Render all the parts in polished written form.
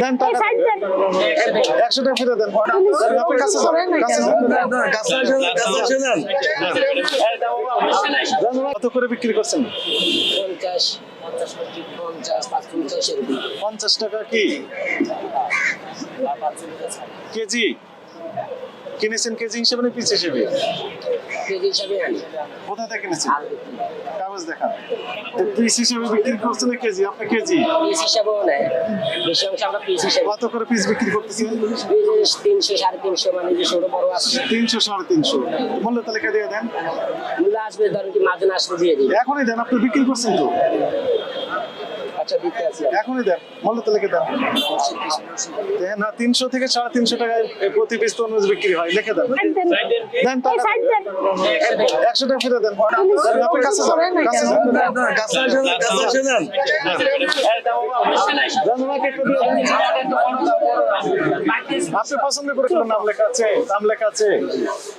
দেন টাকা 100 টাকা ফিরে দেন আপনার কাছে যান কত করে বিক্রি করছেন 50 টাকা কি কেজি কিনেছেন কেজি হিসেবে না পিস হিসেবে কোথা থেকে কিনেছেন কাগজ দেখান পিস হিসেবে বিক্রি করছেন না কেজি আপনি কেজি পিস হিসাবেও নেয় বেশি অংশ আমরা পিস হিসাবে কত করে পিস বিক্রি করতেছেন 300 350 মানে যে ছোট বড় আছে 300 350 মূল্য তালিকা দিয়ে দেন মূল্য আসবে ধরেন কি মাঝে আসলে দিয়ে দিই এখনই দেন আপনি বিক্রি করছেন তো আচ্ছা দিতে আছে এখনই দেন মূল্য তালিকা দেন না 300 থেকে 350 টাকায় প্রতি পিস তো অনুযায়ী বিক্রি হয় লিখে দেন দেন টাকা 100 টাকা ফিরে দেন আপনার কাছে যান আপনি পছন্দ করে নাম লেখা আছে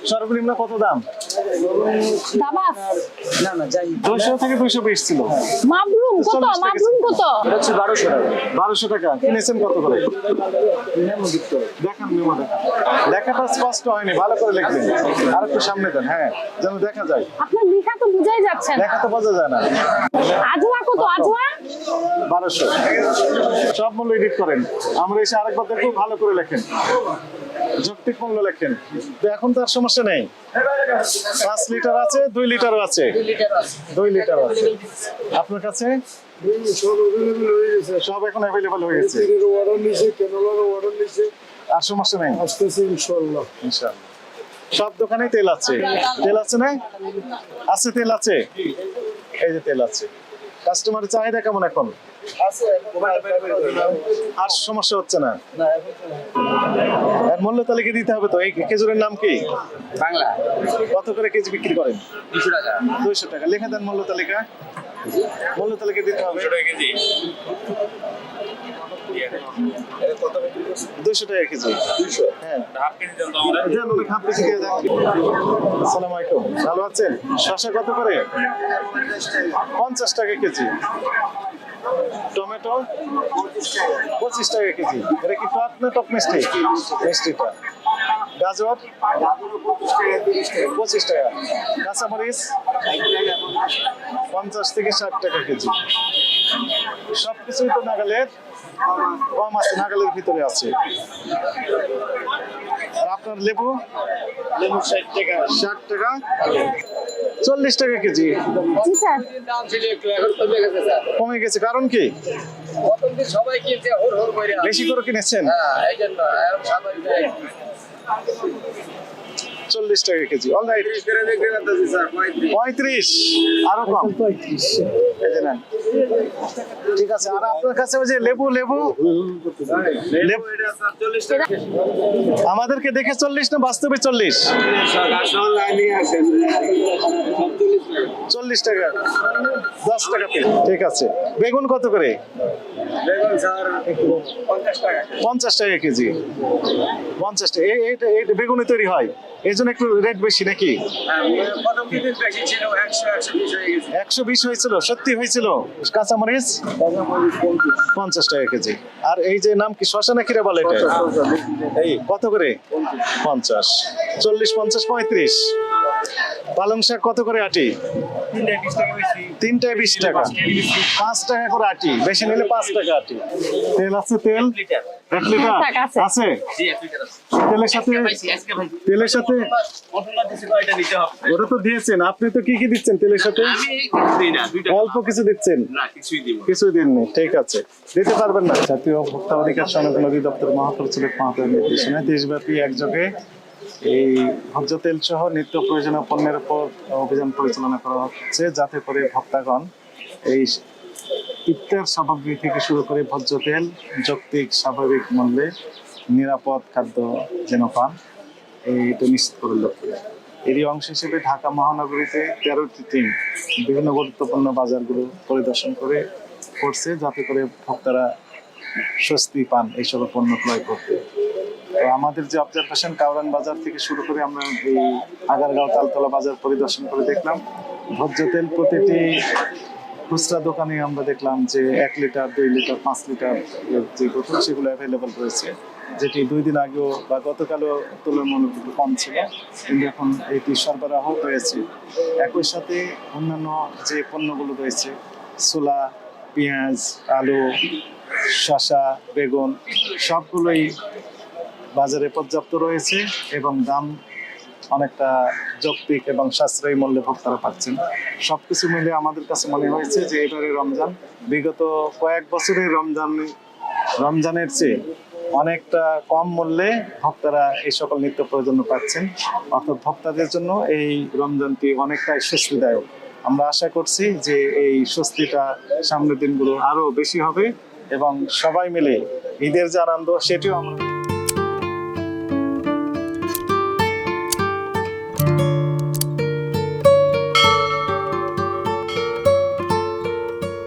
সর্বনিম্ন কত দাম না না যাই 200 থেকে 220 ছিল মাশরুম কত এটা হচ্ছে 1200 টাকা কিনেছেন কত করে দেখান মেমো লেখাটা স্পষ্ট হয়নি ভালো করে লিখবেন আর একটু সামনে দেন হ্যাঁ যেন দেখা যায় আপনার লেখা তো বোঝাই যাচ্ছে না লেখা তো বোঝা যায় না আজওয়া কত আজওয়া 1200 সব মূল্য এডিট করেন আমরা এসে আরেকবার দেখবো ভালো করে লেখেন যৌক্তিক মূল্য লেখেন তো এখন তো আর সমস্যা নেই 5 লিটার আছে 2 লিটারও আছে 2 লিটার আছে আপনার কাছে সব এখন অ্যাভেলেবল হয়ে গেছে আর সমস্যা নেই ইনশাআল্লাহ সব দোকানে তেল আছে না আছে তেল আছে এই যে তেল আছে কাস্টমারের চাহিদা কেমন এখন আর সমস্যা হচ্ছে না আর মূল্য তালিকা দিতে হবে তো এই খেজুরের নাম কি বাংলা কত করে কেজি বিক্রি করেন 200 টাকা 200 টাকা লিখে দেন মূল্য তালিকা দিতে হবে 200 টাকা কেজি 200 টাকা কেজি 200 হ্যাঁ হাফ কেজি দেন তো আমরা দেন অনেক হাফ কেজি দিয়ে দেন আসসালামু আলাইকুম ভালো আছেন শসা কত করে 50 টাকা কেজি টমেটো 25 টাকা কেজি এটা কি টক না টক মিষ্টিটা গাজর 25 টাকা কাঁচামরিচ 50 থেকে 60 টাকা কেজি সবকিছুই তো নাগালের কম আছে নাগালের ভিতরে আছে আর আপনার লেবু 60 টাকা 40 টাকা কেজি জি স্যার দাম ছিল একটু এখন কমে গেছে স্যার কমে গেছে কারণ কি প্রথম দিন সবাই কিনছে হোর করে বেশি করে কিনেছেন হ্যাঁ এই জন্য এখন স্বাভাবিক 40 টাকা কেজি অলরাইট 35 আরো কম 35 এই যে নেন ঠিক আছে আর আপনার কাছে ওই যে লেবু আমাদেরকে দেখে 40 না বাস্তবে 40 40 টাকা 10 টাকা ঠিক আছে বেগুন কত করে বেগুন স্যার 50 টাকা কেজি 50 টাকা এইটা বেগুনে তৈরি হয় এই জন্য একটু রেট বেশি নাকি প্রথম দিন বেশি ছিল 120 হয়ে গেছে 120 হয়েছিল সত্যি হয়েছিল কাঁচামরিচ 50 টাকা কেজি আর এই যে নাম কি শসা নাকি রে বলে এটা এই কত করে 50 40 50 35 পালং শাক কত করে আটি 3টায় 20 টাকা 5 টাকা করে আটি বেশি নিলে 5 টাকা আটি তেল আছে তেল 1 লিটার আছে তেলের সাথে ওটা তো দিয়েছেন আপনি তো কি দিচ্ছেন তেলের সাথে অল্প কিছু দিচ্ছেন কিছুই দিননি ঠিক আছে দিতে পারবেন না জাতীয় ভোক্তা অধিকার সংরক্ষণ অধিদপ্তর মহাপরিচালক মহোদয়ের নির্দেশনায় দেশব্যাপী একযোগে এই ভোজ্য তেল সহ নিত্য প্রয়োজনীয় পণ্যের উপর অভিযান পরিচালনা করা হচ্ছে যাতে করে ভোক্তাগণ এই ইফতার সামগ্রী থেকে শুরু করে ভোজ্য তেল যৌক্তিক স্বাভাবিক মূল্যে নিরাপদ খাদ্য যেন পান এইটা নিশ্চিত করে লক্ষ্যে এরই অংশ হিসেবে ঢাকা মহানগরীতে 13টি টিম বিভিন্ন গুরুত্বপূর্ণ বাজারগুলো পরিদর্শন করছে যাতে করে ভোক্তারা স্বস্তি পান এই সকল পণ্য ক্রয় করতে। তো আমাদের যে অবজারভেশন কাউরান বাজার থেকে শুরু করে আমরা এই আগারগাঁও তালতলা বাজার পরিদর্শন করে দেখলাম ভোজ্য তেল প্রতিটি খুচরা দোকানে আমরা দেখলাম যে 1 লিটার 2 লিটার 5 লিটার যে বোতল সেগুলো অ্যাভেলেবল রয়েছে, যেটি 2 দিন আগেও বা গতকালও তুলনামূলক একটু কম ছিল, কিন্তু এখন এটি সরবরাহ হয়েছে। একই সাথে অন্যান্য যে পণ্যগুলো রয়েছে, ছোলা, পেঁয়াজ, আলু, শসা, বেগুন সবগুলোই বাজারে পর্যাপ্ত রয়েছে এবং দাম অনেকটা যৌক্তিক এবং সাশ্রয়ী মূল্যে ভোক্তারা পাচ্ছেন। সবকিছু মিলে আমাদের কাছে মনে হয়েছে যে এবারে রমজান বিগত কয়েক বছরের রমজানের চেয়ে অনেকটা কম মূল্যে ভক্তরা এই সকল নিত্য প্রয়োজনীয় পাচ্ছেন। অর্থাৎ ভক্তদের জন্য এই রমজানটি অনেকটাই স্বস্তিদায়ক। আমরা আশা করছি যে এই স্বস্তিটা সামনের দিনগুলো আরো বেশি হবে এবং সবাই মিলে ঈদের যে আনন্দ সেটিও আমরা